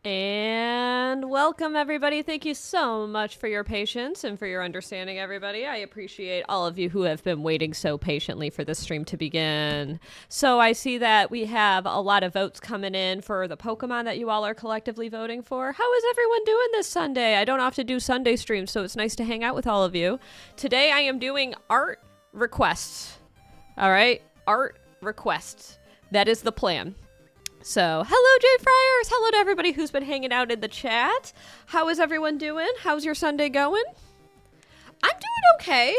And welcome, everybody. Thank you so much for your patience and for your understanding, everybody. I appreciate all of you who have been waiting so patiently for this stream to begin. So I see that we have a lot of votes coming in for the Pokemon that you all are collectively voting for. How is everyone doing this Sunday? I don't often do Sunday streams, so it's nice to hang out with all of you. Today I am doing art requests. All right? Art requests. That is the plan. So, hello, Jay Friars. Hello to everybody who's been hanging out in the chat. How is everyone doing? How's your Sunday going? I'm doing okay.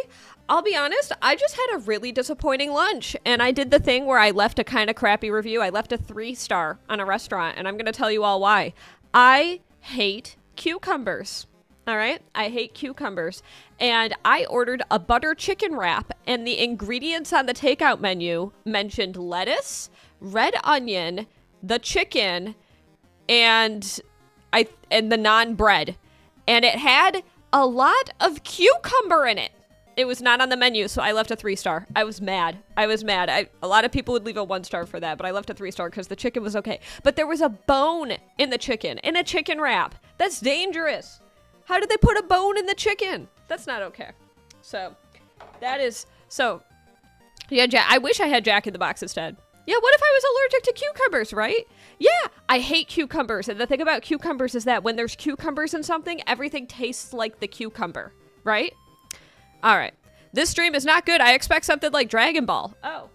I'll be honest, I just had a really disappointing lunch, and I did the thing where I left a kind of crappy review. I left a 3-star on a restaurant, and I'm going to tell you all why. I hate cucumbers. All right? I hate cucumbers. And I ordered a butter chicken wrap, and the ingredients on the takeout menu mentioned lettuce, red onion, the chicken, and the naan bread. And it had a lot of cucumber in it. It was not on the menu, so I left a 3-star. I was mad. A lot of people would leave a 1-star for that, but I left a 3-star because the chicken was okay. But there was a bone in the chicken, in a chicken wrap. That's dangerous. How did they put a bone in the chicken? That's not okay. So, yeah, I wish I had Jack in the Box instead. Yeah, what if I was allergic to cucumbers, right? Yeah, I hate cucumbers. And the thing about cucumbers is that when there's cucumbers in something, everything tastes like the cucumber, right? All right. This stream is not good. I expect something like Dragon Ball. Oh.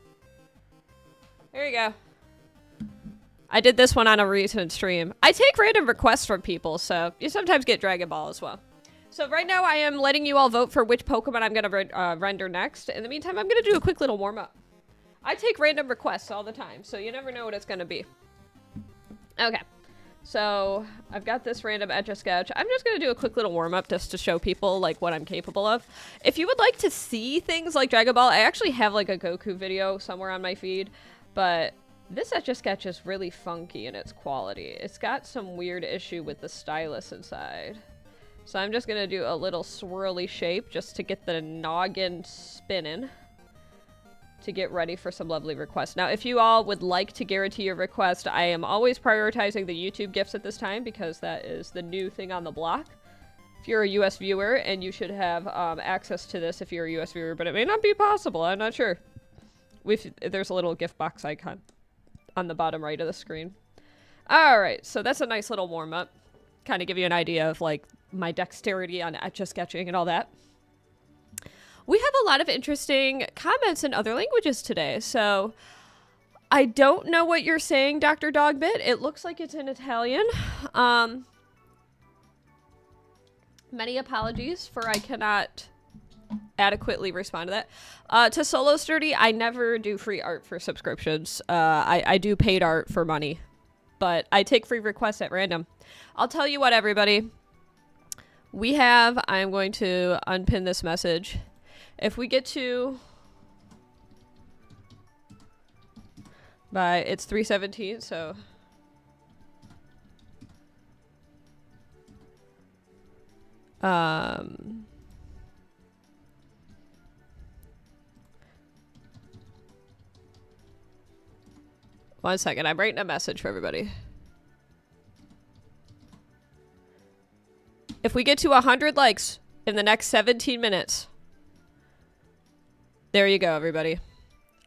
There you go. I did this one on a recent stream. I take random requests from people, so you sometimes get Dragon Ball as well. So right now I am letting you all vote for which Pokemon I'm going to render next. In the meantime, I'm going to do a quick little warm-up. I take random requests all the time, so you never know what it's going to be. Okay. So I've got this random Etch A Sketch. I'm just going to do a quick little warm-up just to show people like what I'm capable of. If you would like to see things like Dragon Ball, I actually have like a Goku video somewhere on my feed, but this Etch A Sketch is really funky in its quality. It's got some weird issue with the stylus inside. So I'm just going to do a little swirly shape just to get the noggin spinning to get ready for some lovely requests. Now, if you all would like to guarantee your request, I am always prioritizing the YouTube gifts at this time because that is the new thing on the block. If you're a US viewer, and you should have access to this if you're a US viewer, but it may not be possible. I'm not sure. There's a little gift box icon on the bottom right of the screen. All right, so that's a nice little warm-up. Kind of give you an idea of like my dexterity on Etch-A-Sketching and all that. We have a lot of interesting comments in other languages today, so I don't know what you're saying, Dr. Dogbit. It looks like it's in Italian. Many apologies for I cannot adequately respond to that. To Solo Sturdy, I never do free art for subscriptions. I do paid art for money, but I take free requests at random. I'll tell you what, everybody. I'm going to unpin this message. If we get to, it's 3:17, so. One second, I'm writing a message for everybody. If we get to 100 likes in the next 17 minutes, there you go, everybody.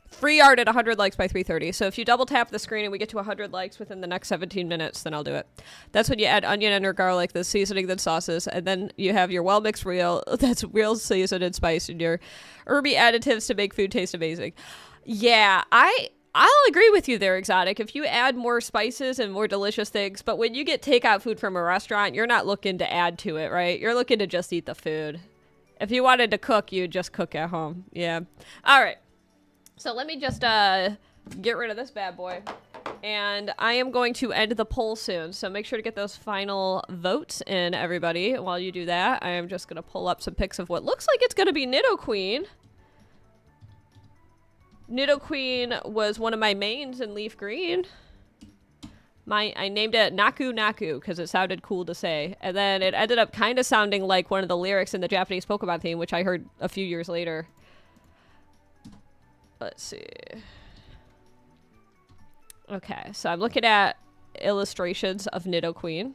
Free art at 100 likes by 3:30. So if you double tap the screen and we get to 100 likes within the next 17 minutes, then I'll do it. That's when you add onion and or garlic, the seasoning, then sauces, and then you have your well-mixed that's real seasoned and spiced, and your herby additives to make food taste amazing. Yeah, I'll agree with you there, Exotic. If you add more spices and more delicious things, but when you get takeout food from a restaurant, you're not looking to add to it, right? You're looking to just eat the food. If you wanted to cook, you'd just cook at home. Yeah. All right. So let me just get rid of this bad boy. And I am going to end the poll soon. So make sure to get those final votes in, everybody. While you do that, I am just going to pull up some pics of what looks like it's going to be Nidoqueen. Nidoqueen was one of my mains in Leaf Green. I named it Naku Naku because it sounded cool to say. And then it ended up kind of sounding like one of the lyrics in the Japanese Pokemon theme, which I heard a few years later. Let's see. Okay, so I'm looking at illustrations of Nidoqueen.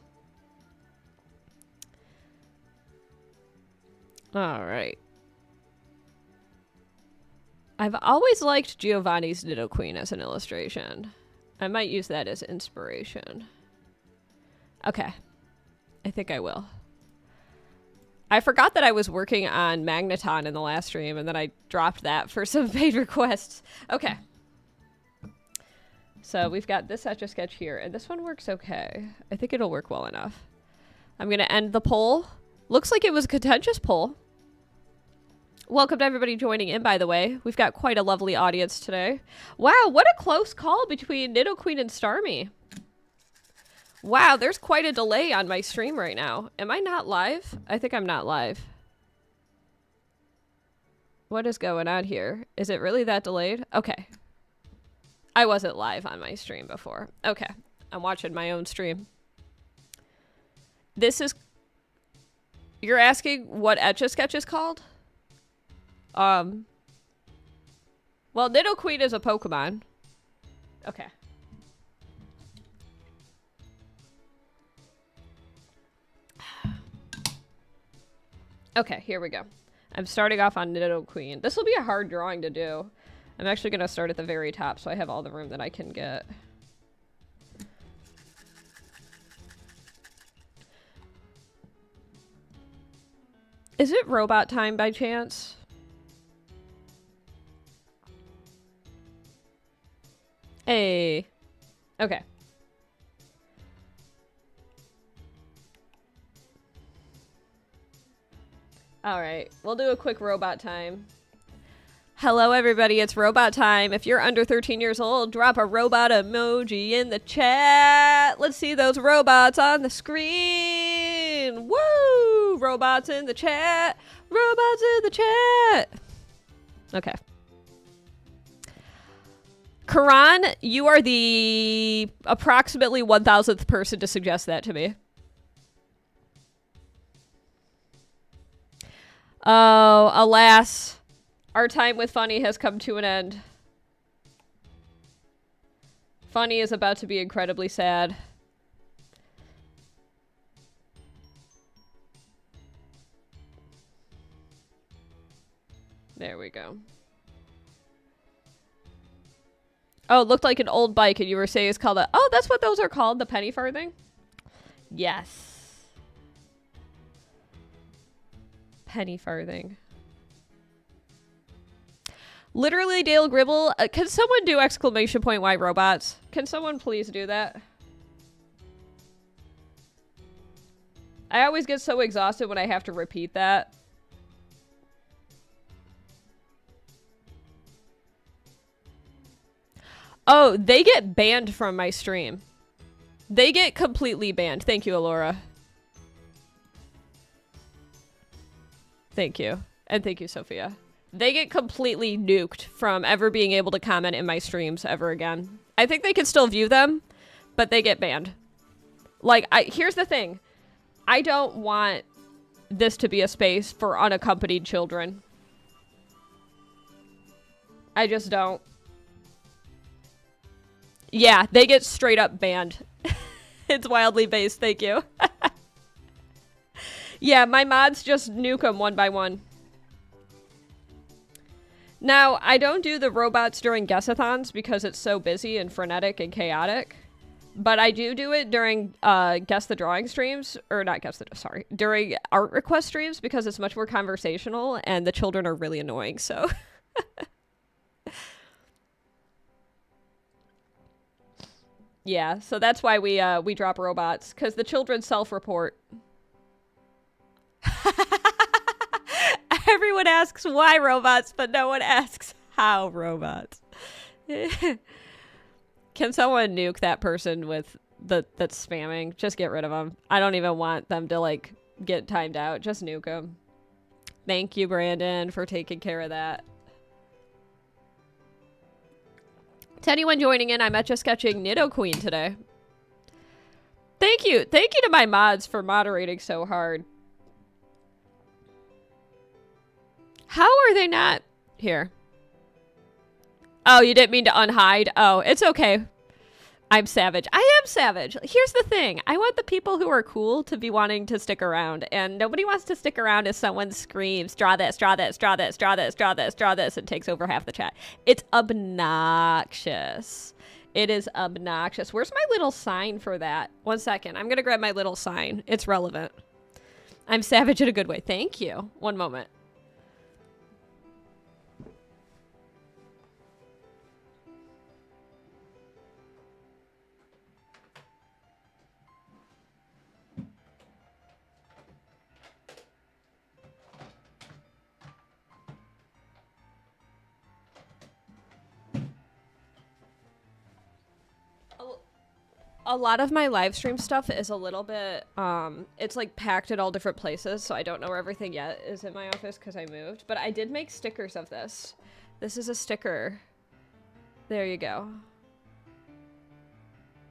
All right. I've always liked Giovanni's Nidoqueen as an illustration. I might use that as inspiration. Okay. I think I will. I forgot that I was working on Magneton in the last stream, and then I dropped that for some paid requests. Okay. So we've got this Etch A Sketch here, and this one works okay. I think it'll work well enough. I'm going to end the poll. Looks like it was a contentious poll. Welcome to everybody joining in, by the way. We've got quite a lovely audience today. Wow, what a close call between Nidoqueen and Starmie. Wow, there's quite a delay on my stream right now. Am I not live? I think I'm not live. What is going on here? Is it really that delayed? Okay. I wasn't live on my stream before. Okay. I'm watching my own stream. This is... You're asking what Etch A Sketch is called? Well, Nidoqueen is a Pokemon. Okay. Okay, here we go. I'm starting off on Nidoqueen. This will be a hard drawing to do. I'm actually going to start at the very top so I have all the room that I can get. Is it robot time by chance? Hey. Okay. All right, we'll do a quick robot time. Hello, everybody. It's robot time. If you're under 13 years old, drop a robot emoji in the chat. Let's see those robots on the screen. Woo! Robots in the chat. Robots in the chat. Okay. Karan, you are the approximately 1,000th person to suggest that to me. Oh, alas. Our time with Funny has come to an end. Funny is about to be incredibly sad. There we go. Oh, it looked like an old bike, and you were saying it's called a... Oh, that's what those are called, the penny farthing? Yes. Penny farthing. Literally, Dale Gribble. Can someone do exclamation point why robots? Can someone please do that? I always get so exhausted when I have to repeat that. Oh, they get banned from my stream. They get completely banned. Thank you, Alora. Thank you. And thank you, Sophia. They get completely nuked from ever being able to comment in my streams ever again. I think they can still view them, but they get banned. Like, here's the thing. I don't want this to be a space for unaccompanied children. I just don't. Yeah, they get straight up banned. It's wildly based, thank you. Yeah, my mods just nuke them one by one. Now, I don't do the robots during guessathons because it's so busy and frenetic and chaotic. But I do it during Guess the Drawing streams. Or not Guess the... Sorry. During art request streams because it's much more conversational and the children are really annoying, so... Yeah, so that's why we drop robots. Because the children self-report. Everyone asks why robots, but no one asks how robots. Can someone nuke that person with that's spamming? Just get rid of them. I don't even want them to, like, get timed out. Just nuke them. Thank you, Brandon, for taking care of that. To anyone joining in, I'm Etch A Sketching Nidoqueen today. Thank you. Thank you to my mods for moderating so hard. How are they not here? Oh, you didn't mean to unhide? Oh, it's okay. I'm savage. I am savage. Here's the thing. I want the people who are cool to be wanting to stick around. And nobody wants to stick around if someone screams, draw this, draw this, draw this, draw this, draw this, draw this, and takes over half the chat. It's obnoxious. It is obnoxious. Where's my little sign for that? 1 second. I'm going to grab my little sign. It's relevant. I'm savage in a good way. Thank you. 1 moment. A lot of my live stream stuff is a little bit, it's like packed at all different places, so I don't know where everything yet is in my office because I moved. But I did make stickers of this. This is a sticker. There you go.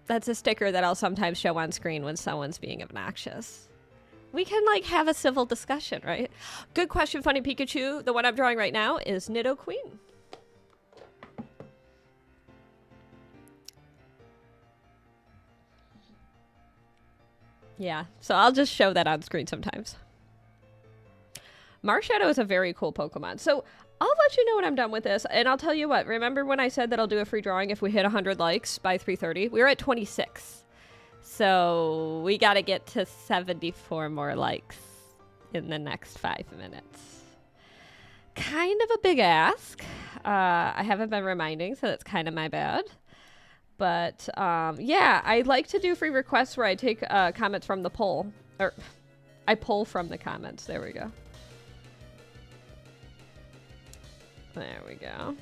That's a sticker that I'll sometimes show on screen when someone's being obnoxious. We can, like, have a civil discussion, right? Good question, Funny Pikachu. The one I'm drawing right now is Nidoqueen. Yeah, so I'll just show that on screen sometimes. Marshadow is a very cool Pokemon. So I'll let you know when I'm done with this. And I'll tell you what, remember when I said that I'll do a free drawing if we hit 100 likes by 3:30? We're at 26. So we got to get to 74 more likes in the next 5 minutes. Kind of a big ask. I haven't been reminding, so that's kind of my bad. But, yeah, I like to do free requests where I take comments from the poll. Or, I pull from the comments. There we go. There we go.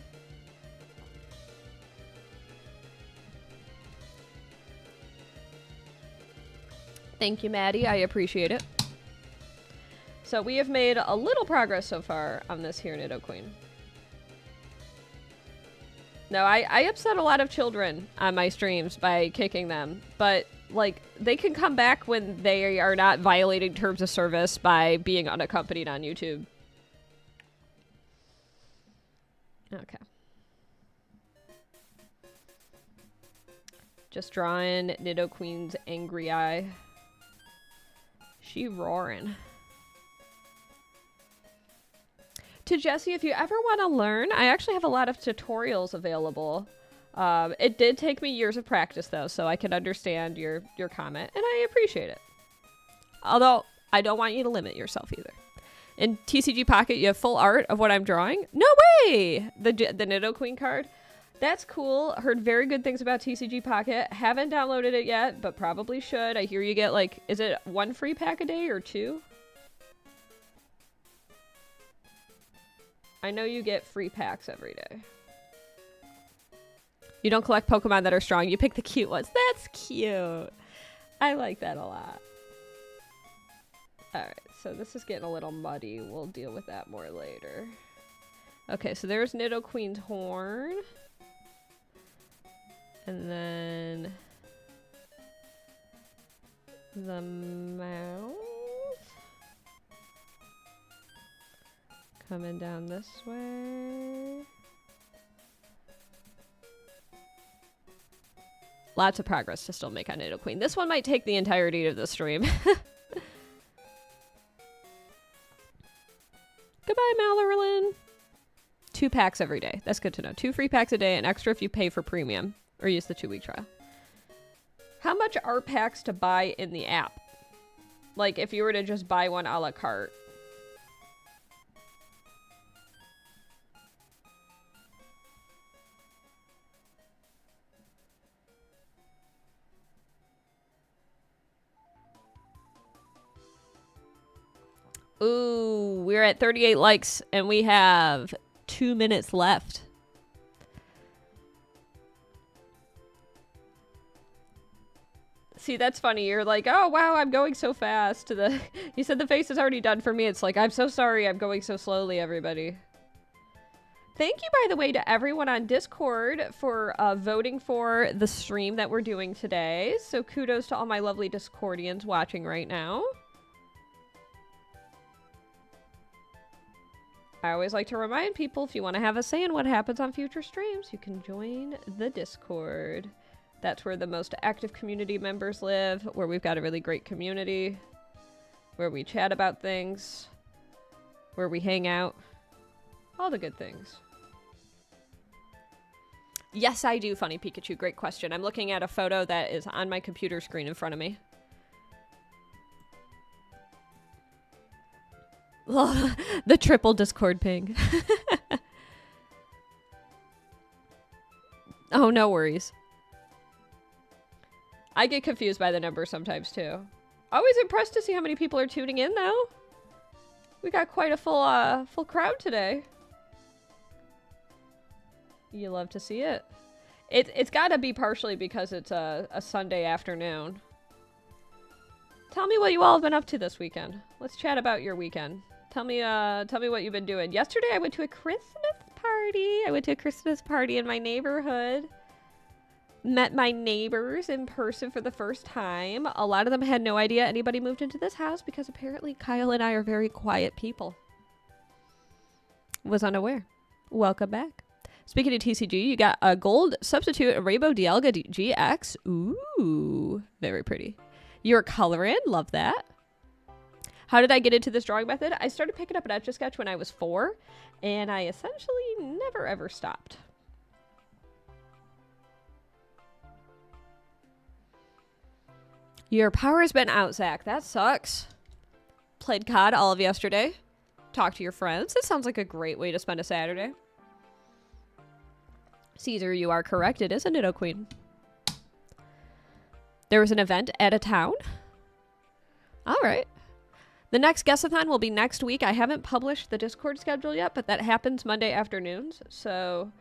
Thank you, Maddie. I appreciate it. So we have made a little progress so far on this here Nidoqueen. No, I upset a lot of children on my streams by kicking them, but, like, they can come back when they are not violating terms of service by being unaccompanied on YouTube. Okay. Just drawing Nidoqueen's angry eye. She roaring. To Jesse, if you ever want to learn, I actually have a lot of tutorials available. It did take me years of practice, though, so I can understand your comment, and I appreciate it. Although, I don't want you to limit yourself either. In TCG Pocket, you have full art of what I'm drawing. No way! The Nidoqueen card. That's cool. Heard very good things about TCG Pocket. Haven't downloaded it yet, but probably should. I hear you get, like, is it 1 free pack a day or 2? I know you get free packs every day. You don't collect Pokemon that are strong. You pick the cute ones. That's cute. I like that a lot. Alright, so this is getting a little muddy. We'll deal with that more later. Okay, so there's Nidoqueen's horn. And then the mouth. Coming down this way. Lots of progress to still make on Nidoqueen. This one might take the entirety of the stream. Goodbye, Malorlin. 2 packs every day. That's good to know. 2 free packs a day, and extra if you pay for premium or use the 2-week trial. How much are packs to buy in the app? Like, if you were to just buy one a la carte. Ooh, we're at 38 likes and we have 2 minutes left. See, that's funny. You're like, oh, wow, I'm going so fast. You said the face is already done for me. It's like, I'm so sorry I'm going so slowly, everybody. Thank you, by the way, to everyone on Discord for voting for the stream that we're doing today. So kudos to all my lovely Discordians watching right now. I always like to remind people, if you want to have a say in what happens on future streams, you can join the Discord. That's where the most active community members live, where we've got a really great community, where we chat about things, where we hang out. All the good things. Yes, I do, Funny Pikachu. Great question. I'm looking at a photo that is on my computer screen in front of me. The triple Discord ping. Oh, no worries. I get confused by the numbers sometimes, too. Always impressed to see how many people are tuning in, though. We got quite a full crowd today. You love to see it. It's got to be partially because it's a Sunday afternoon. Tell me what you all have been up to this weekend. Let's chat about your weekend. Tell me what you've been doing. Yesterday, I went to a Christmas party. I went to a Christmas party in my neighborhood. Met my neighbors in person for the first time. A lot of them had no idea anybody moved into this house because apparently Kyle and I are very quiet people. Was unaware. Welcome back. Speaking of TCG, you got a gold substitute, a Rainbow Dialga GX. Ooh, very pretty. You're coloring. Love that. How did I get into this drawing method? I started picking up an Etch A Sketch when I was 4, and I essentially never ever stopped. Your power's been out, Zach. That sucks. Played COD all of yesterday. Talked to your friends. That sounds like a great way to spend a Saturday. Caesar, you are correct. It is a Nidoqueen. There was an event at a town. All right. The next guess-a-thon will be next week. I haven't published the Discord schedule yet, but that happens Monday afternoons. So,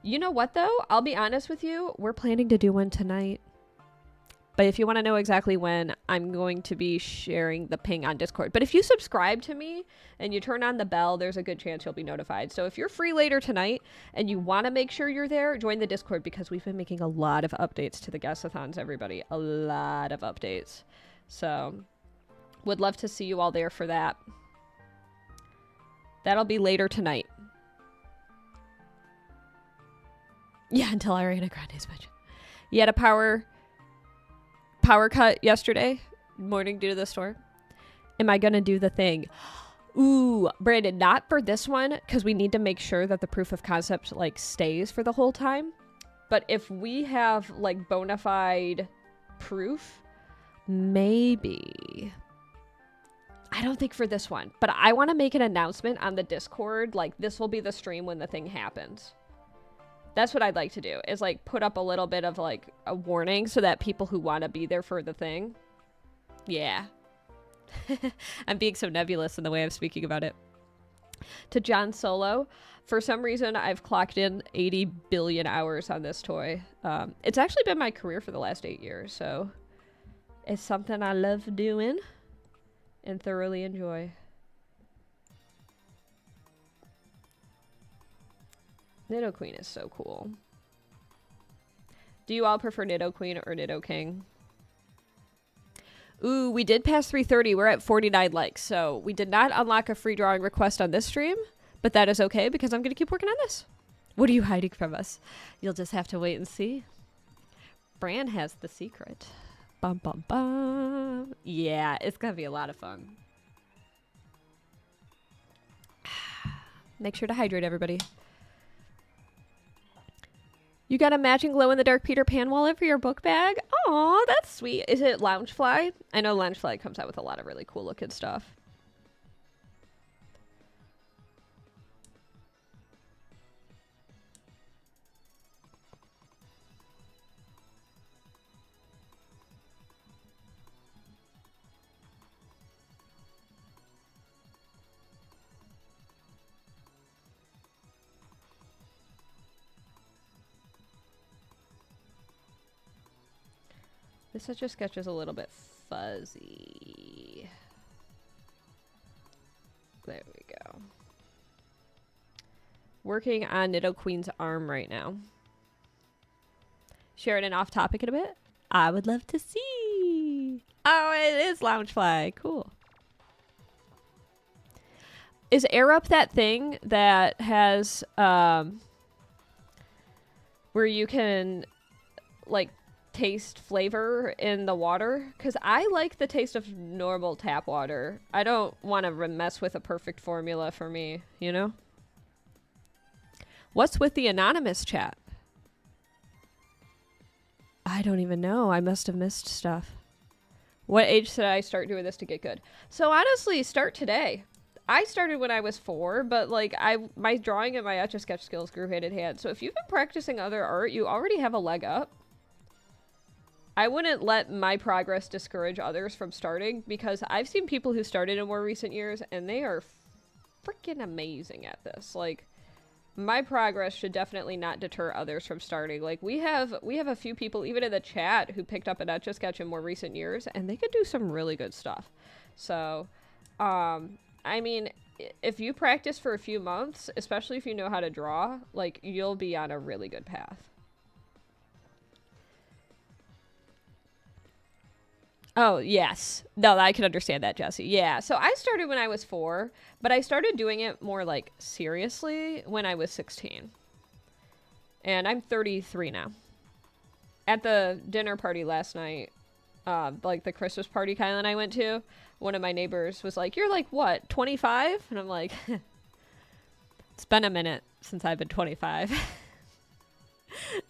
you know what, though? I'll be honest with you. We're planning to do one tonight. But if you want to know exactly when, I'm going to be sharing the ping on Discord. But if you subscribe to me and you turn on the bell, there's a good chance you'll be notified. So if you're free later tonight and you want to make sure you're there, join the Discord because we've been making a lot of updates to the guess-a-thons, everybody. A lot of updates. So, would love to see you all there for that. That'll be later tonight. Yeah, until Ariana Grande's mention. You had a power cut yesterday morning due to the storm. Am I gonna do the thing? Ooh, Brandon, not for this one because we need to make sure that the proof of concept like stays for the whole time. But if we have like bona fide proof, maybe. I don't think for this one, but I want to make an announcement on the Discord. Like this will be the stream when the thing happens. That's what I'd like to do, is like put up a little bit of like a warning so that people who want to be there for the thing. Yeah. I'm being so nebulous in the way I'm speaking about it. To John Solo, for some reason I've clocked in 80 billion hours on this toy. It's actually been my career for the last 8 years, so it's something I love doing and thoroughly enjoy. Nidoqueen is so cool. Do you all prefer Nidoqueen or Nidoking? Ooh, we did pass 330. We're at 49 likes, so we did not unlock a free drawing request on this stream, but that is okay because I'm going to keep working on this. What are you hiding from us? You'll just have to wait and see. Bran has the secret. Bum, bum, bum. Yeah, it's going to be a lot of fun. Make sure to hydrate, everybody. You got a matching glow-in-the-dark Peter Pan wallet for your book bag? Aw, that's sweet. Is it Loungefly? I know Loungefly comes out with a lot of really cool-looking stuff. This Etch A Sketch is a little bit fuzzy. There we go. Working on Nidoqueen's arm right now. Sharing an off topic in a bit. I would love to see. Oh, it is Loungefly. Cool. Is Air Up that thing that has where you can like taste flavor in the water, because I like the taste of normal tap water. I don't want to mess with a perfect formula for me, you know? What's with the anonymous chat? I don't even know. I must have missed stuff. What age should I start doing this to get good? So honestly, start today. I started when I was 4, but like my drawing and my Etch A Sketch skills grew hand in hand. So if you've been practicing other art, you already have a leg up. I wouldn't let my progress discourage others from starting, because I've seen people who started in more recent years and they are freaking amazing at this. Like, my progress should definitely not deter others from starting. Like, we have a few people even in the chat who picked up an Etch A Sketch in more recent years, and they could do some really good stuff. So, I mean, if you practice for a few months, especially if you know how to draw, like, you'll be on a really good path. Oh, yes. No, I can understand that, Jesse. Yeah, so I started when I was 4, but I started doing it more, like, seriously when I was 16. And I'm 33 now. At the dinner party last night, like the Christmas party Kyla and I went to, one of my neighbors was like, "You're like, what, 25? And I'm like, it's been a minute since I've been 25.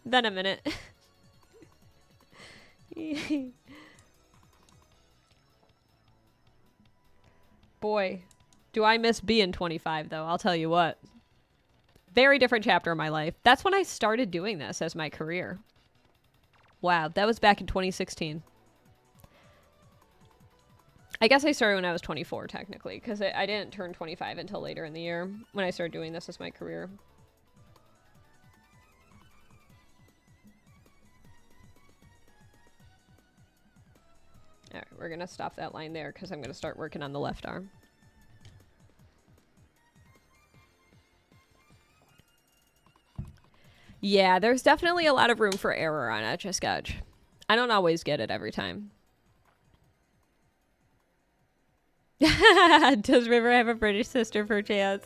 Been a minute. Boy, do I miss being 25, though. I'll tell you what. Very different chapter of my life. That's when I started doing this as my career. Wow, that was back in 2016. I guess I started when I was 24, technically, because I didn't turn 25 until later in the year when I started doing this as my career. Alright, we're going to stop that line there because I'm going to start working on the left arm. Yeah, there's definitely a lot of room for error on Etch A Sketch. I don't always get it every time. Does River have a British sister per chance?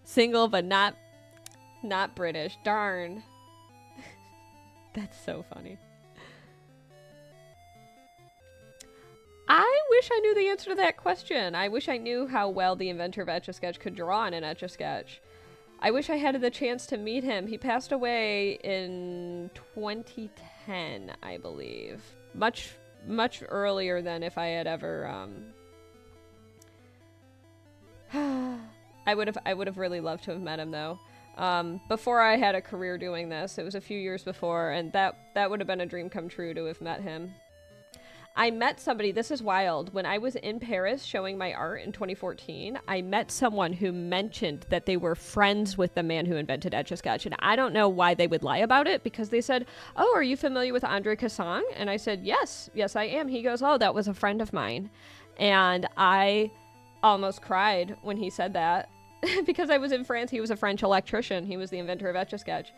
Single but not British. Darn. That's so funny. I wish I knew the answer to that question. I wish I knew how well the inventor of Etch A Sketch could draw in an Etch A Sketch. I wish I had the chance to meet him. He passed away in 2010, I believe. Much earlier than if I had ever I would have really loved to have met him, though. Before I had a career doing this, it was a few years before, and that would have been a dream come true to have met him. I met somebody, this is wild, when I was in Paris showing my art in 2014, I met someone who mentioned that they were friends with the man who invented Etch A Sketch, and I don't know why they would lie about it, because they said, "Oh, are you familiar with Andre Casson?" And I said, yes, I am. He goes, "Oh, that was a friend of mine." And I almost cried when he said that, because I was in France. He was a French electrician. He was the inventor of Etch A Sketch.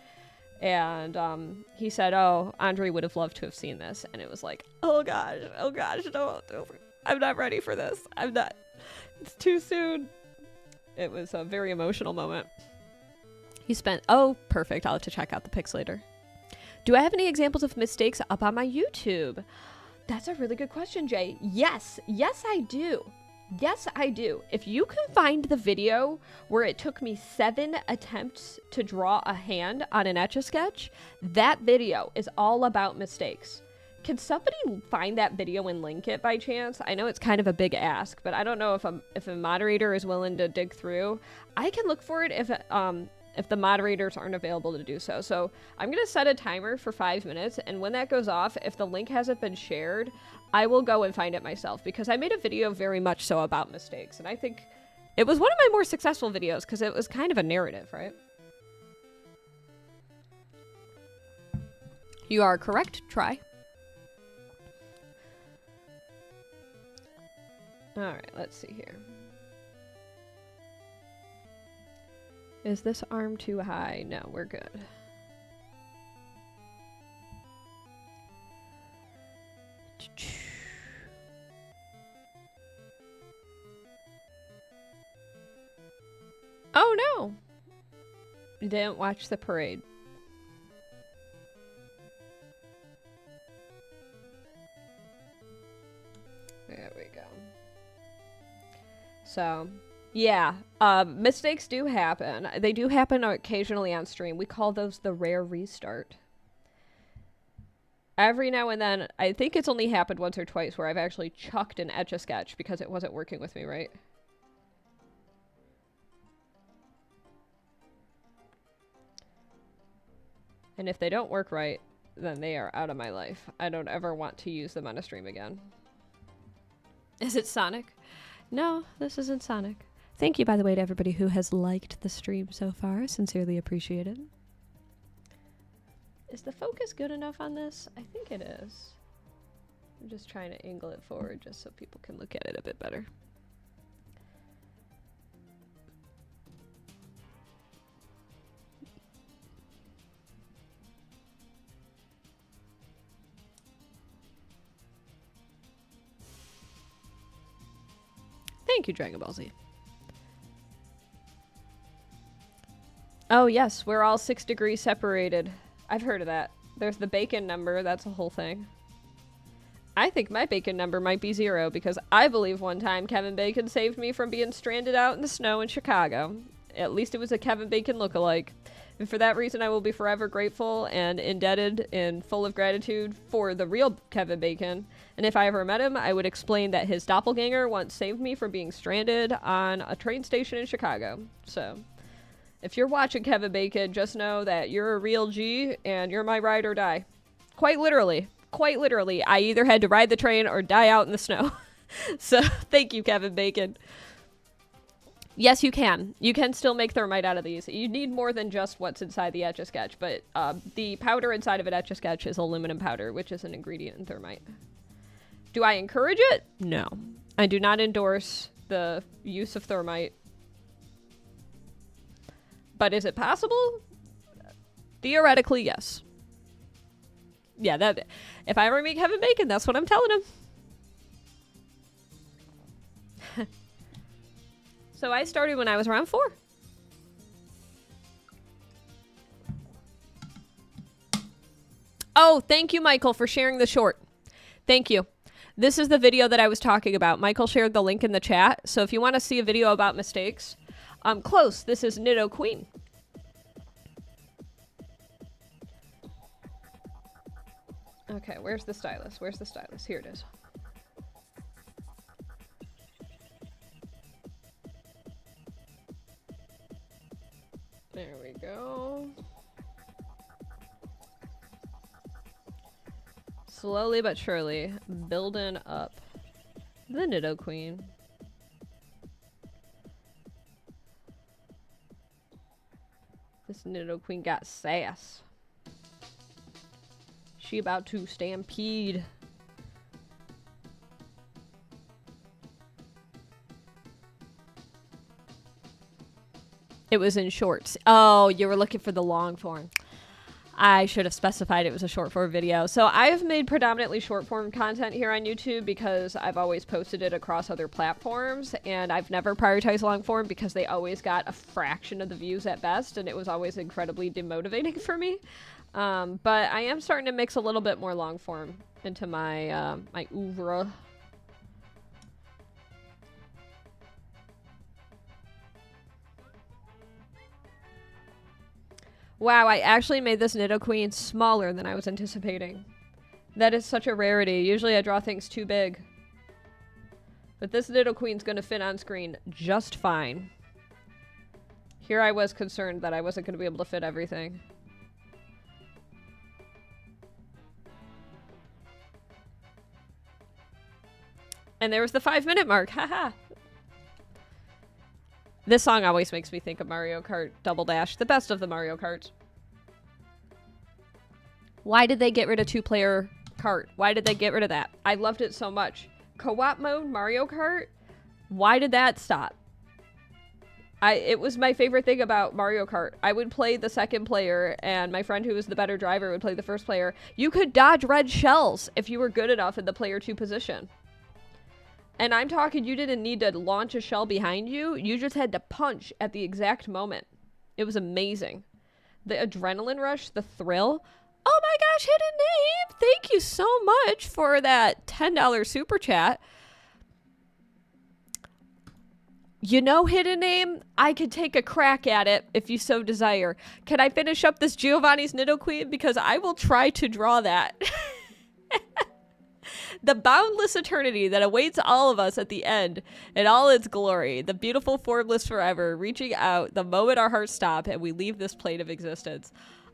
And he said, "Oh, Andre would have loved to have seen this." And it was like, oh gosh, no, I'm not ready for this. I'm not. It's too soon. It was a very emotional moment. He spent, oh, perfect. I'll have to check out the pics later. Do I have any examples of mistakes up on my YouTube? That's a really good question, Jay. Yes, I do. Yes, I do. If you can find the video where it took me 7 attempts to draw a hand on an Etch A Sketch, that video is all about mistakes. Can somebody find that video and link it by chance? I know it's kind of a big ask, but I don't know if a moderator is willing to dig through. I can look for it if the moderators aren't available to do so. So I'm going to set a timer for 5 minutes, and when that goes off, if the link hasn't been shared, I will go and find it myself, because I made a video very much so about mistakes, and I think it was one of my more successful videos because it was kind of a narrative, right? You are correct. Try. All right, let's see here. Is this arm too high? No, we're good. Oh no! You didn't watch the parade. There we go. So, yeah, mistakes do happen. They do happen occasionally on stream. We call those the rare restart. Every now and then, I think it's only happened once or twice where I've actually chucked an Etch A Sketch because it wasn't working with me, right? And if they don't work right, then they are out of my life. I don't ever want to use them on a stream again. Is it Sonic? No, this isn't Sonic. Thank you, by the way, to everybody who has liked the stream so far. Sincerely appreciated. Is the focus good enough on this? I think it is. I'm just trying to angle it forward just so people can look at it a bit better. Thank you, Dragon Ball Z. Oh, yes, we're all 6 degrees separated. I've heard of that. There's the bacon number. That's a whole thing. I think my bacon number might be 0 because I believe one time Kevin Bacon saved me from being stranded out in the snow in Chicago. At least it was a Kevin Bacon lookalike. And for that reason, I will be forever grateful and indebted and full of gratitude for the real Kevin Bacon. And if I ever met him, I would explain that his doppelganger once saved me from being stranded on a train station in Chicago. So, if you're watching Kevin Bacon, just know that you're a real G and you're my ride or die. Quite literally. Quite literally. I either had to ride the train or die out in the snow. So, thank you, Kevin Bacon. Yes, you can. You can still make thermite out of these. You need more than just what's inside the Etch A Sketch, but the powder inside of an Etch A Sketch is aluminum powder, which is an ingredient in thermite. Do I encourage it? No. I do not endorse the use of thermite. But is it possible? Theoretically, yes. Yeah, that. If I ever meet Kevin Bacon, that's what I'm telling him. So I started when I was around 4. Oh, thank you, Michael, for sharing the short. Thank you. This is the video that I was talking about. Michael shared the link in the chat. So if you want to see a video about mistakes, close. This is Nidoqueen. Okay, where's the stylus? Where's the stylus? Here it is. There we go. Slowly but surely, building up the Nidoqueen. This Nidoqueen got sass. She about to stampede. It was in shorts. Oh, you were looking for the long form. I should have specified it was a short form video. So I've made predominantly short form content here on YouTube because I've always posted it across other platforms, and I've never prioritized long form because they always got a fraction of the views at best, and it was always incredibly demotivating for me. But I am starting to mix a little bit more long form into my my oeuvre. Wow, I actually made this Nidoqueen smaller than I was anticipating. That is such a rarity. Usually I draw things too big. But this Nidoqueen's gonna fit on screen just fine. Here I was concerned that I wasn't gonna be able to fit everything. And there was the 5-minute mark, haha! This song always makes me think of Mario Kart Double Dash, the best of the Mario Karts. Why did they get rid of 2-player kart? Why did they get rid of that? I loved it so much. Co-op mode, Mario Kart? Why did that stop? It was my favorite thing about Mario Kart. I would play the second player, and my friend who was the better driver would play the first player. You could dodge red shells if you were good enough in the player 2 position. And I'm talking, you didn't need to launch a shell behind you. You just had to punch at the exact moment. It was amazing. The adrenaline rush, the thrill. Oh my gosh, Hidden Name! Thank you so much for that $10 super chat. You know, Hidden Name, I could take a crack at it if you so desire. Can I finish up this Giovanni's Nidoqueen? Because I will try to draw that. The boundless eternity that awaits all of us at the end in all its glory. The beautiful formless forever, reaching out the moment our hearts stop and we leave this plane of existence.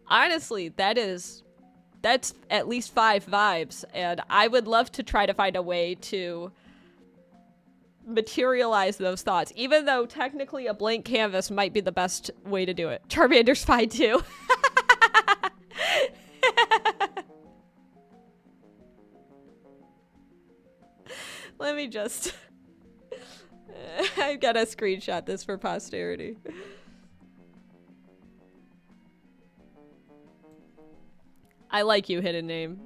Honestly, that's at least 5 vibes. And I would love to try to find a way to materialize those thoughts, even though technically a blank canvas might be the best way to do it. Charmander's fine too. Let me just I've got to screenshot this for posterity. I like you, Hidden Name.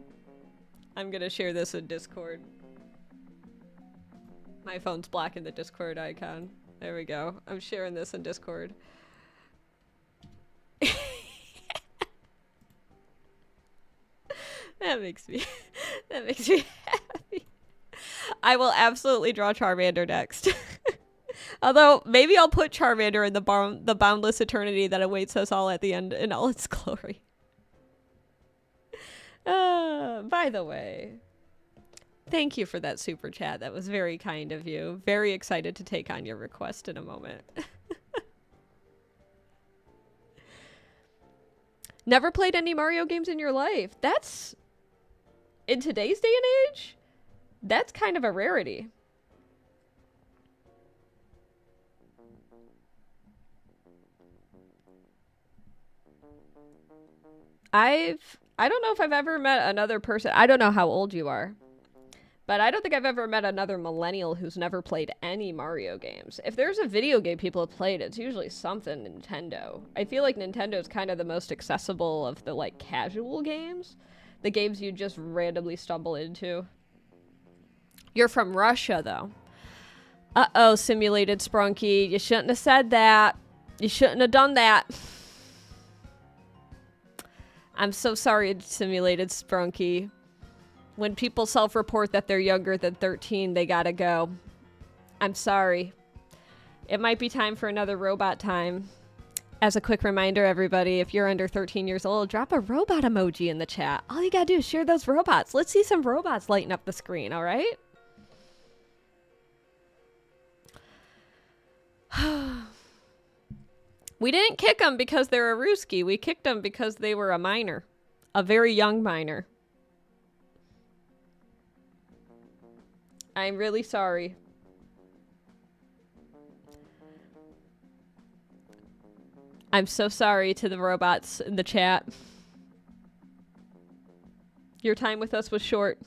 I'm gonna share this in Discord. My phone's blocking the Discord icon. There we go. I'm sharing this in Discord. That makes me happy. I will absolutely draw Charmander next. Although, maybe I'll put Charmander in the boundless eternity that awaits us all at the end in all its glory. By the way, thank you for that super chat. That was very kind of you. Very excited to take on your request in a moment. Never played any Mario games in your life. That's... in today's day and age, that's kind of a rarity. I don't know if I've ever met another person. I don't know how old you are, but I don't think I've ever met another millennial who's never played any Mario games. If there's a video game people have played, it's usually something Nintendo. I feel like Nintendo's kind of the most accessible of the, like, casual games. The games you just randomly stumble into. You're from Russia, though. Uh-oh, Simulated Sprunky. You shouldn't have said that. You shouldn't have done that. I'm so sorry, Simulated Sprunky. When people self-report that they're younger than 13, they gotta go. I'm sorry. It might be time for another robot time. As a quick reminder, everybody, if you're under 13 years old, drop a robot emoji in the chat. All you gotta do is share those robots. Let's see some robots lighten up the screen, all right? We didn't kick them because they're a Ruski. We kicked them because they were a minor. A very young minor. I'm really sorry. I'm so sorry to the robots in the chat. Your time with us was short.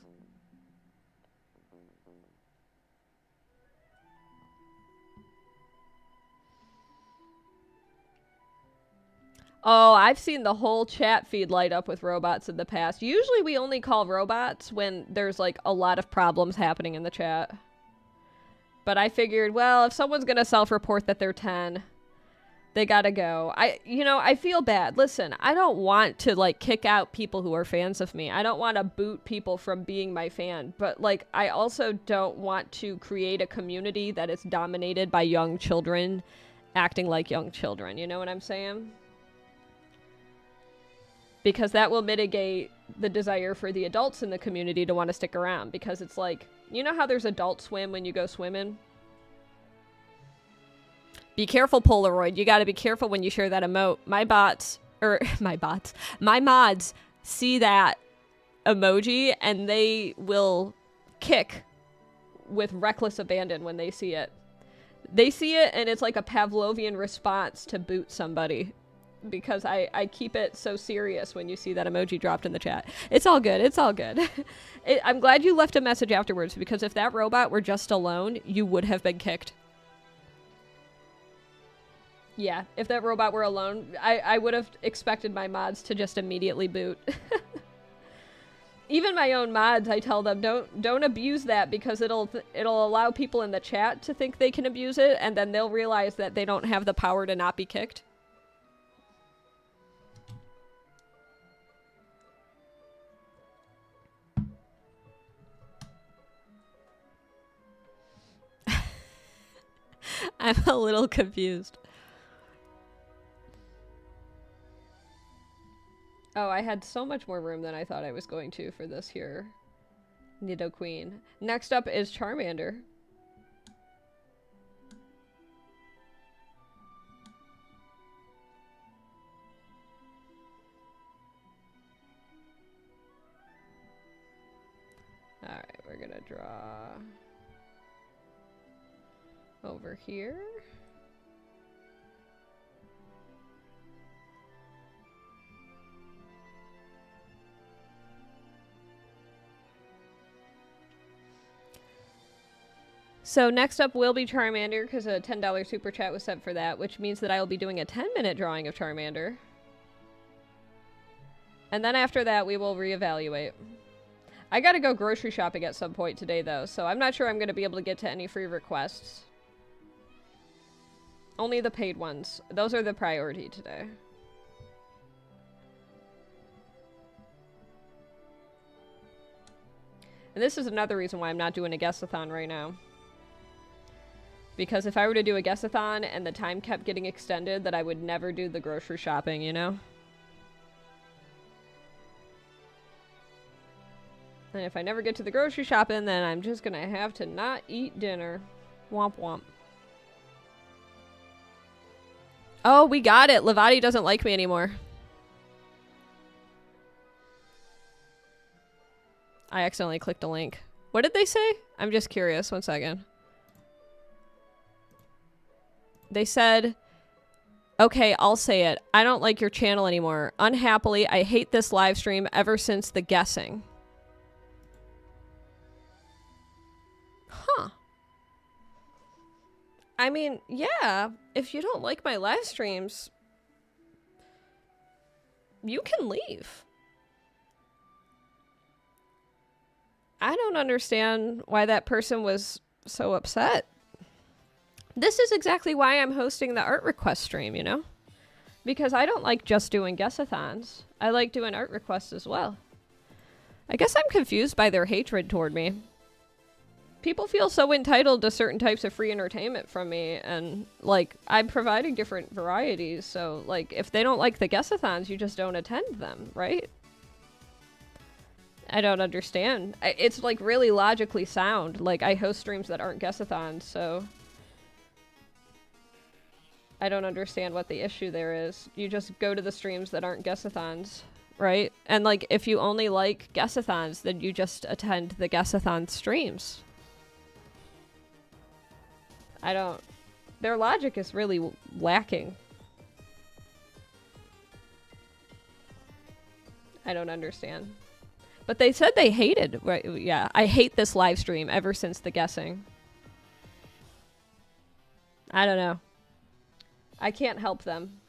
Oh, I've seen the whole chat feed light up with robots in the past. Usually we only call robots when there's, like, a lot of problems happening in the chat. But I figured, well, if someone's gonna self-report that they're 10, they gotta go. I feel bad. Listen, I don't want to, like, kick out people who are fans of me. I don't want to boot people from being my fan. But, like, I also don't want to create a community that is dominated by young children acting like young children. You know what I'm saying? Because that will mitigate the desire for the adults in the community to want to stick around. Because it's like, you know how there's Adult Swim when you go swimming? Be careful, Polaroid. You gotta be careful when you share that emote. My mods see that emoji and they will kick with reckless abandon when they see it. They see it and it's like a Pavlovian response to boot somebody. Because I keep it so serious when you see that emoji dropped in the chat. It's all good. It's all good. I'm glad you left a message afterwards, because if that robot were just alone, you would have been kicked. Yeah, if that robot were alone, I would have expected my mods to just immediately boot. Even my own mods, I tell them, don't abuse that, because it'll allow people in the chat to think they can abuse it, and then they'll realize that they don't have the power to not be kicked. I'm a little confused. Oh, I had so much more room than I thought I was going to for this here Nidoqueen. Next up is Charmander. Alright, we're gonna draw over here. So next up will be Charmander, because a $10 super chat was sent for that, which means that I will be doing a 10-minute drawing of Charmander. And then after that, we will reevaluate. I gotta go grocery shopping at some point today, though, so I'm not sure I'm gonna be able to get to any free requests. Only the paid ones. Those are the priority today. And this is another reason why I'm not doing a guess-a-thon right now. Because if I were to do a guess-a-thon and the time kept getting extended, that I would never do the grocery shopping, you know? And if I never get to the grocery shopping, then I'm just gonna have to not eat dinner. Womp womp. Oh, we got it! Levati doesn't like me anymore. I accidentally clicked a link. What did they say? I'm just curious. 1 second. They said, okay, I'll say it. I don't like your channel anymore. Unhappily, I hate this live stream ever since the guessing. Huh. I mean, yeah, if you don't like my live streams, you can leave. I don't understand why that person was so upset. This is exactly why I'm hosting the art request stream, you know? Because I don't like just doing guess-a-thons. I like doing art requests as well. I guess I'm confused by their hatred toward me. People feel so entitled to certain types of free entertainment from me, and, like, I'm providing different varieties, so, like, if they don't like the guess-a-thons, you just don't attend them, right? I don't understand. It's, like, really logically sound. Like, I host streams that aren't guess-a-thons, so I don't understand what the issue there is. You just go to the streams that aren't guess-a-thons, right? And, like, if you only like guess-a-thons, then you just attend the guess-a-thon streams. I don't... Their logic is really lacking. I don't understand. But they said they hated... Right, yeah, I hate this live stream ever since the guessing. I don't know. I can't help them.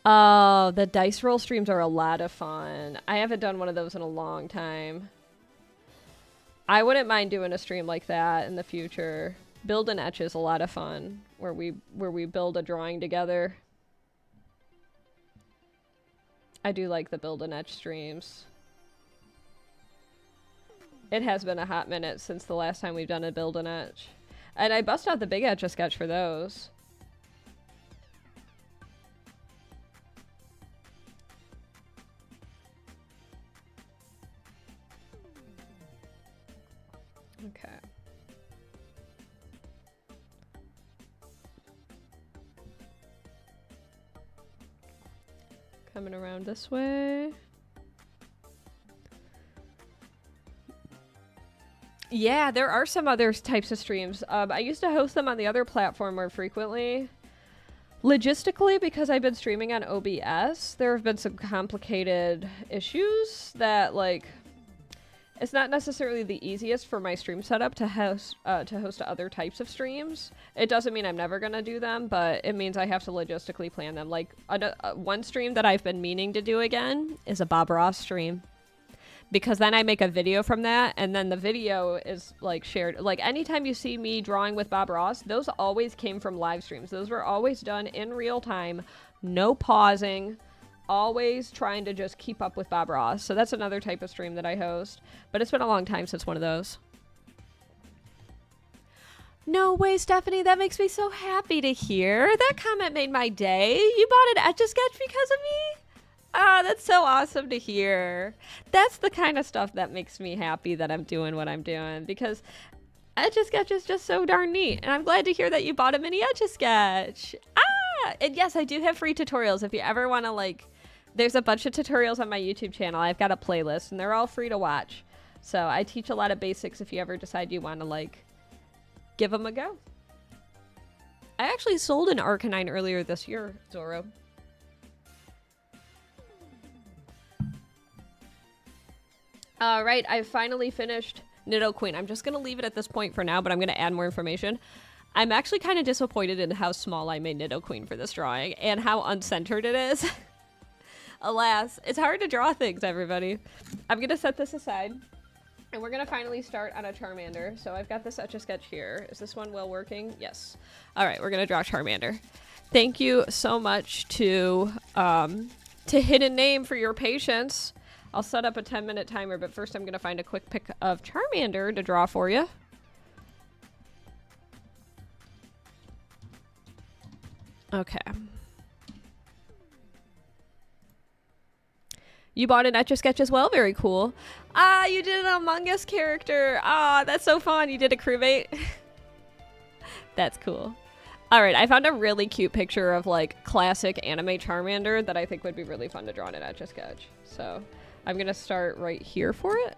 Oh, the dice roll streams are a lot of fun. I haven't done one of those in a long time. I wouldn't mind doing a stream like that in the future. Build and Etch is a lot of fun, where we build a drawing together. I do like the Build and Etch streams. It has been a hot minute since the last time we've done a Build and Etch. And I bust out the big Etch A Sketch for those. Okay. Coming around this way. Yeah, there are some other types of streams. I used to host them on the other platform more frequently. Logistically, because I've been streaming on OBS, there have been some complicated issues that, like, it's not necessarily the easiest for my stream setup to host other types of streams. It doesn't mean I'm never gonna do them, but it means I have to logistically plan them. Like, one stream that I've been meaning to do again is a Bob Ross stream. Because then I make a video from that, and then the video is, like, shared. Like, anytime you see me drawing with Bob Ross, those always came from live streams. Those were always done in real time, no pausing, always trying to just keep up with Bob Ross. So that's another type of stream that I host. But it's been a long time since one of those. No way, Stephanie. That makes me so happy to hear. That comment made my day. You bought an Etch A Sketch because of me? Ah, that's so awesome to hear. That's the kind of stuff that makes me happy that I'm doing what I'm doing, because Etch A Sketch is just so darn neat. And I'm glad to hear that you bought a mini Etch A Sketch. Ah, and yes, I do have free tutorials. If you ever want to, like, there's a bunch of tutorials on my YouTube channel. I've got a playlist, and they're all free to watch. So I teach a lot of basics if you ever decide you want to, like, give them a go. I actually sold an Arcanine earlier this year, Zoro. Alright, I've finally finished Nidoqueen. I'm just going to leave it at this point for now, but I'm going to add more information. I'm actually kind of disappointed in how small I made Nidoqueen for this drawing, and how uncentered it is. Alas, it's hard to draw things, everybody. I'm going to set this aside. And we're going to finally start on a Charmander. So I've got this Etch A Sketch here. Is this one well working? Yes. All right, we're going to draw Charmander. Thank you so much to Hidden Name for your patience. I'll set up a 10-minute timer, but first I'm going to find a quick pic of Charmander to draw for you. Okay. You bought an Etch A Sketch as well? Very cool. Ah, you did an Among Us character. Ah, that's so fun. You did a crewmate. That's cool. All right, I found a really cute picture of, like, classic anime Charmander that I think would be really fun to draw in an Etch A Sketch. So I'm going to start right here for it.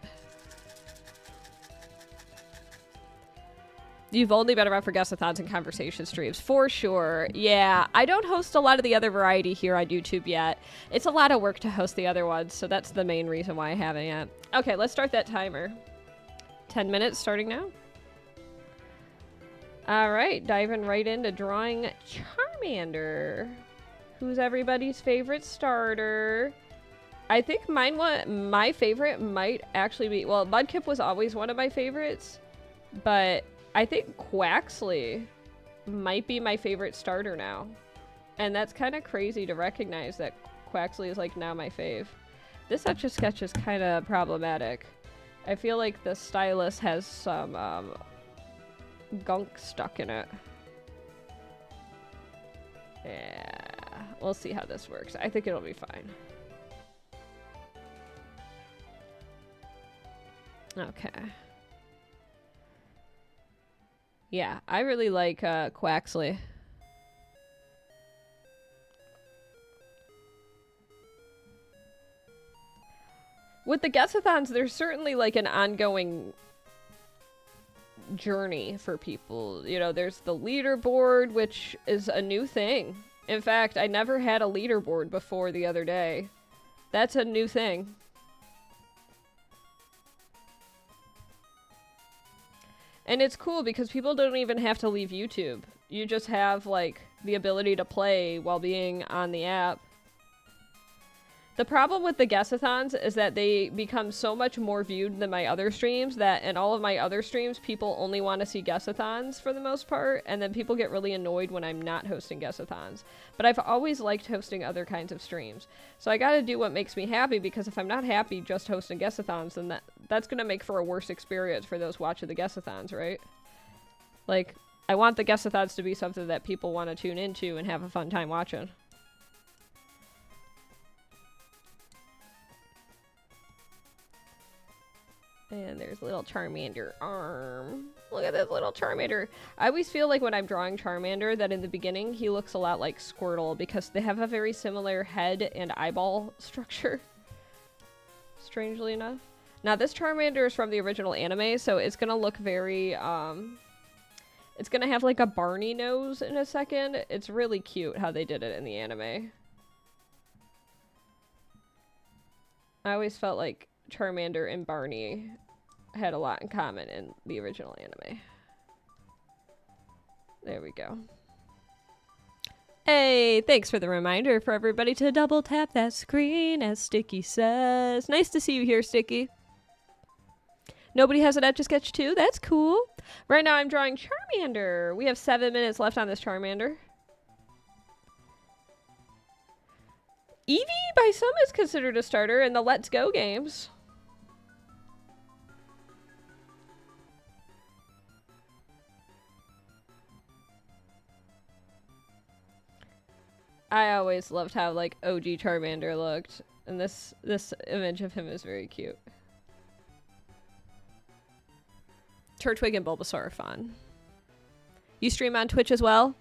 You've only been around for guestathons and conversation streams. For sure. Yeah, I don't host a lot of the other variety here on YouTube yet. It's a lot of work to host the other ones, so that's the main reason why I haven't yet. Okay, let's start that timer. 10 minutes starting now. All right, diving right into drawing Charmander. Who's everybody's favorite starter? I think my favorite might actually be... Well, Mudkip was always one of my favorites, but... I think Quaxley might be my favorite starter now. And that's kind of crazy to recognize that Quaxley is, like, now my fave. This Etch A Sketch is kind of problematic. I feel like the stylus has some gunk stuck in it. Yeah, we'll see how this works. I think it'll be fine. Okay. Yeah, I really like Quaxley. With the guestathons, there's certainly, like, an ongoing journey for people. You know, there's the leaderboard, which is a new thing. In fact, I never had a leaderboard before the other day. That's a new thing. And it's cool because people don't even have to leave YouTube. You just have, like, the ability to play while being on the app. The problem with the guestathons is that they become so much more viewed than my other streams that in all of my other streams, people only want to see guestathons for the most part, and then people get really annoyed when I'm not hosting guestathons. But I've always liked hosting other kinds of streams. So I gotta do what makes me happy, because if I'm not happy just hosting guestathons, then that's gonna make for a worse experience for those watching the guestathons, right? Like, I want the guestathons to be something that people want to tune into and have a fun time watching. And there's little Charmander arm. Look at this little Charmander. I always feel like when I'm drawing Charmander that in the beginning he looks a lot like Squirtle because they have a very similar head and eyeball structure. Strangely enough. Now this Charmander is from the original anime, so it's gonna look very, it's gonna have like a Barney nose in a second. It's really cute how they did it in the anime. I always felt like Charmander and Barney had a lot in common in the original anime. There we go. Hey, thanks for the reminder for everybody to double tap that screen, as Sticky says. Nice to see you here, Sticky. Nobody has an Etch A Sketch too? That's cool. Right now I'm drawing Charmander. We have 7 minutes left on this Charmander. Eevee by some is considered a starter in the Let's Go games. I always loved how like OG Charmander looked, and this image of him is very cute. Turtwig and Bulbasaur are fun. You stream on Twitch as well?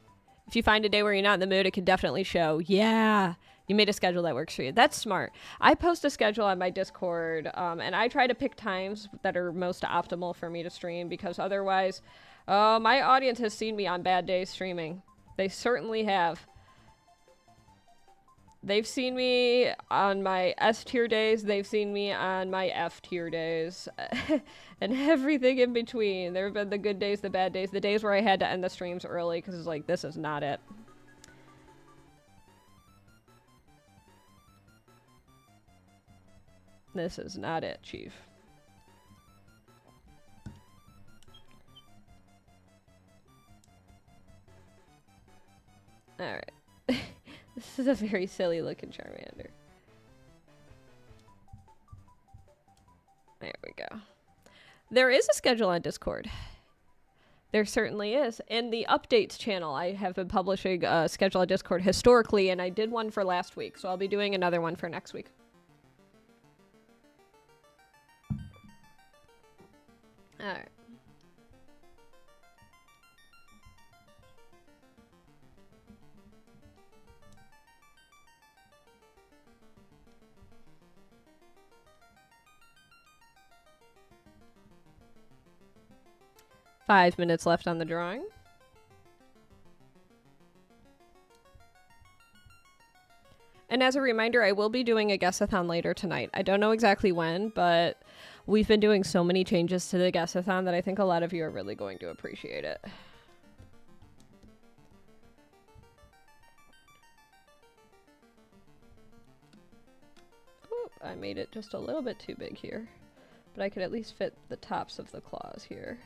If you find a day where you're not in the mood, it can definitely show. Yeah, you made a schedule that works for you. That's smart. I post a schedule on my Discord, and I try to pick times that are most optimal for me to stream, because otherwise, my audience has seen me on bad days streaming. They certainly have. They've seen me on my S tier days, they've seen me on my F tier days, and everything in between. There have been the good days, the bad days, the days where I had to end the streams early because it's like, this is not it. This is not it, Chief. Alright. This is a very silly looking Charmander. There we go. There is a schedule on Discord. There certainly is. In the updates channel, I have been publishing a schedule on Discord historically, and I did one for last week, so I'll be doing another one for next week. Alright. Five minutes left on the drawing. And as a reminder, I will be doing a guess-a-thon later tonight. I don't know exactly when, but we've been doing so many changes to the guess-a-thon that I think a lot of you are really going to appreciate it. Oh, I made it just a little bit too big here. But I could at least fit the tops of the claws here.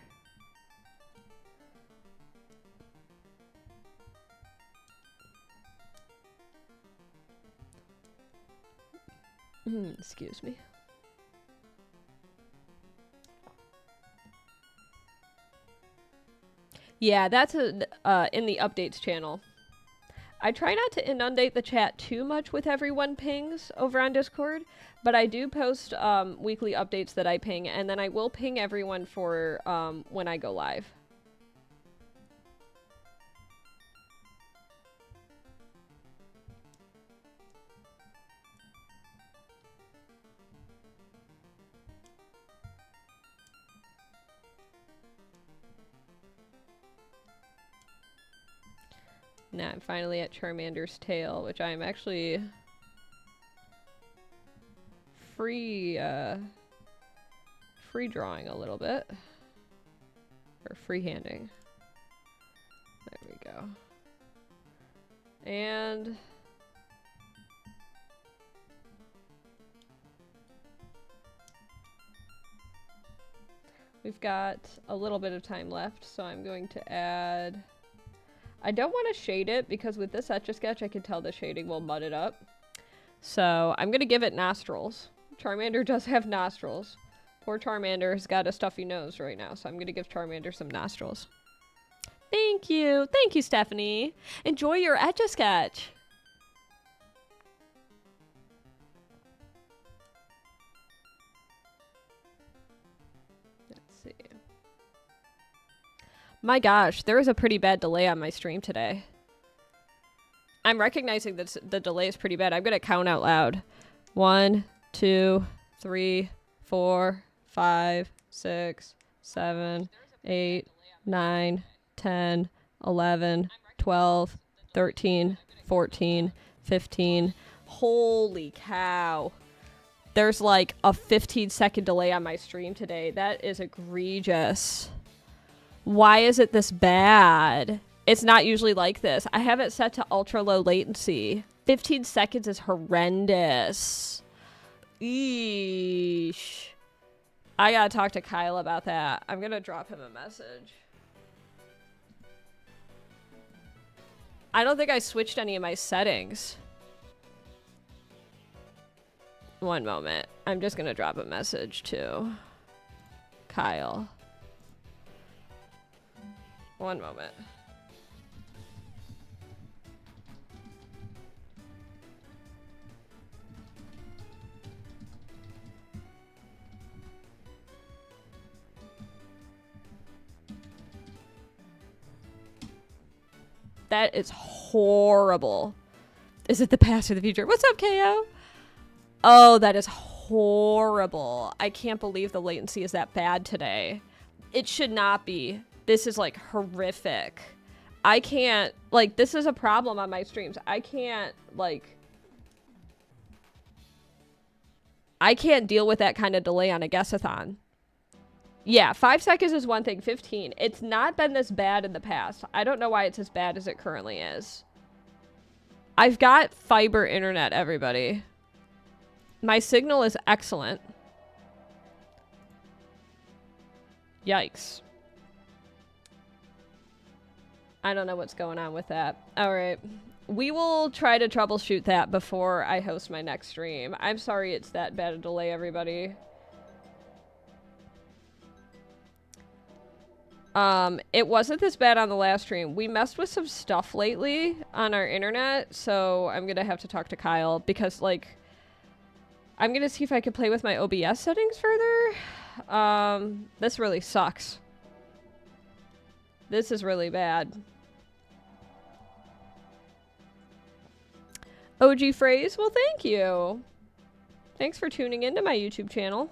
Excuse me. Yeah, that's in the updates channel. I try not to inundate the chat too much with everyone pings over on Discord, but I do post weekly updates that I ping, and then I will ping everyone for when I go live. Now I'm finally at Charmander's tail, which I am actually free drawing a little bit. Or freehanding. There we go. And we've got a little bit of time left, so I'm going to add... I don't want to shade it because with this Etch A Sketch I can tell the shading will mud it up. So I'm going to give it nostrils. Charmander does have nostrils. Poor Charmander has got a stuffy nose right now, so I'm going to give Charmander some nostrils. Thank you. Thank you, Stephanie. Enjoy your Etch A Sketch. Let's see. My gosh, there was a pretty bad delay on my stream today. I'm recognizing that the delay is pretty bad. I'm going to count out loud. 1, 2, 3, 4, 5, 6, 7, 8, 9, 10, 11, 12, 13, 14, 15. Holy cow. There's like a 15-second delay on my stream today. That is egregious. Why is it this bad? It's not usually like this. I have it set to ultra low latency. 15 seconds is horrendous. Eesh. I gotta talk to Kyle about that. I'm gonna drop him a message. I don't think I switched any of my settings. One moment. I'm just gonna drop a message to Kyle. One moment. That is horrible. Is it the past or the future? What's up, KO? Oh, that is horrible. I can't believe the latency is that bad today. It should not be. This is like horrific. I can't, like, this is a problem on my streams. I can't deal with that kind of delay on a guess-a-thon. Yeah, 5 seconds is one thing, 15. It's not been this bad in the past. I don't know why it's as bad as it currently is. I've got fiber internet, everybody. My signal is excellent. Yikes. I don't know what's going on with that. All right. We will try to troubleshoot that before I host my next stream. I'm sorry it's that bad a delay, everybody. It wasn't this bad on the last stream. We messed with some stuff lately on our internet, so I'm gonna have to talk to Kyle because, like, I'm gonna see if I can play with my OBS settings further. This really sucks. This is really bad. OG Phrase, well, thank you. Thanks for tuning into my YouTube channel.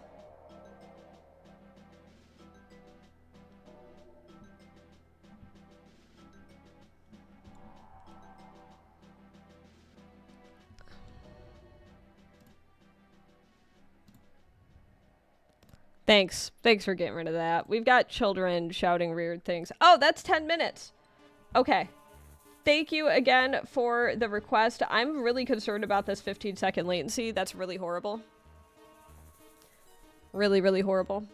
Thanks. Thanks for getting rid of that. We've got children shouting weird things. Oh, that's 10 minutes. Okay. Thank you again for the request. I'm really concerned about this 15-second latency. That's really horrible. Really, really horrible.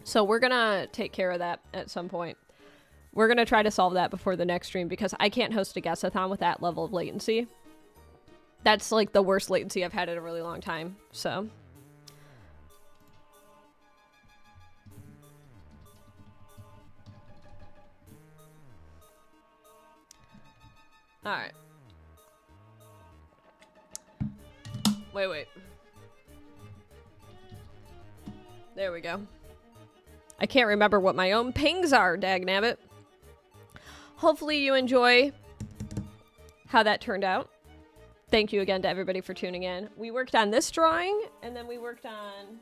So we're gonna take care of that at some point. We're gonna try to solve that before the next stream because I can't host a guess-a-thon with that level of latency. That's like the worst latency I've had in a really long time, so. Alright. Wait. There we go. I can't remember what my own pings are, dagnabbit. Hopefully you enjoy how that turned out. Thank you again to everybody for tuning in. We worked on this drawing, and then we worked on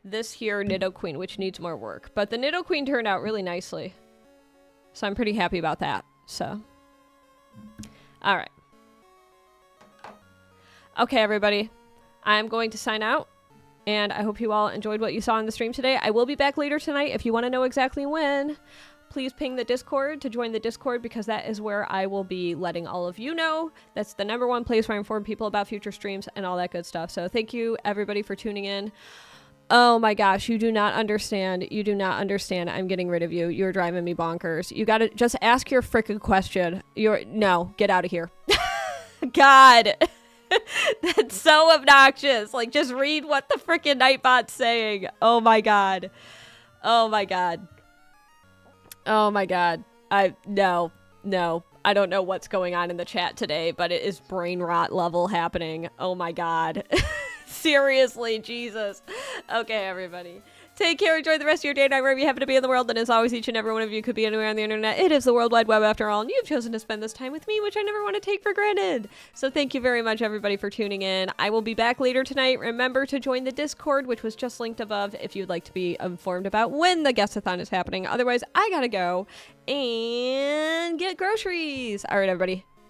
this here Nidoqueen, which needs more work. But the Nidoqueen turned out really nicely. So I'm pretty happy about that. So, all right. Okay, everybody. I'm going to sign out, and I hope you all enjoyed what you saw in the stream today. I will be back later tonight if you want to know exactly when. Please ping the Discord to join the Discord because that is where I will be letting all of you know. That's the #1 place where I inform people about future streams and all that good stuff. So thank you, everybody, for tuning in. Oh my gosh, you do not understand. You do not understand. I'm getting rid of you. You're driving me bonkers. You gotta just ask your frickin' question. No, get out of here. God. That's so obnoxious. Like, just read what the frickin' Nightbot's saying. Oh my God. Oh my God. Oh my God. No. I don't know what's going on in the chat today, but it is brain rot level happening. Oh my God. Seriously, Jesus. Okay, everybody. Take care. Enjoy the rest of your day, night, wherever you happen to be in the world. And as always, each and every one of you could be anywhere on the internet. It is the World Wide Web after all, and you've chosen to spend this time with me, which I never want to take for granted. So thank you very much, everybody, for tuning in. I will be back later tonight. Remember to join the Discord, which was just linked above, if you'd like to be informed about when the guest-a-thon is happening. Otherwise, I gotta go and get groceries. All right, everybody.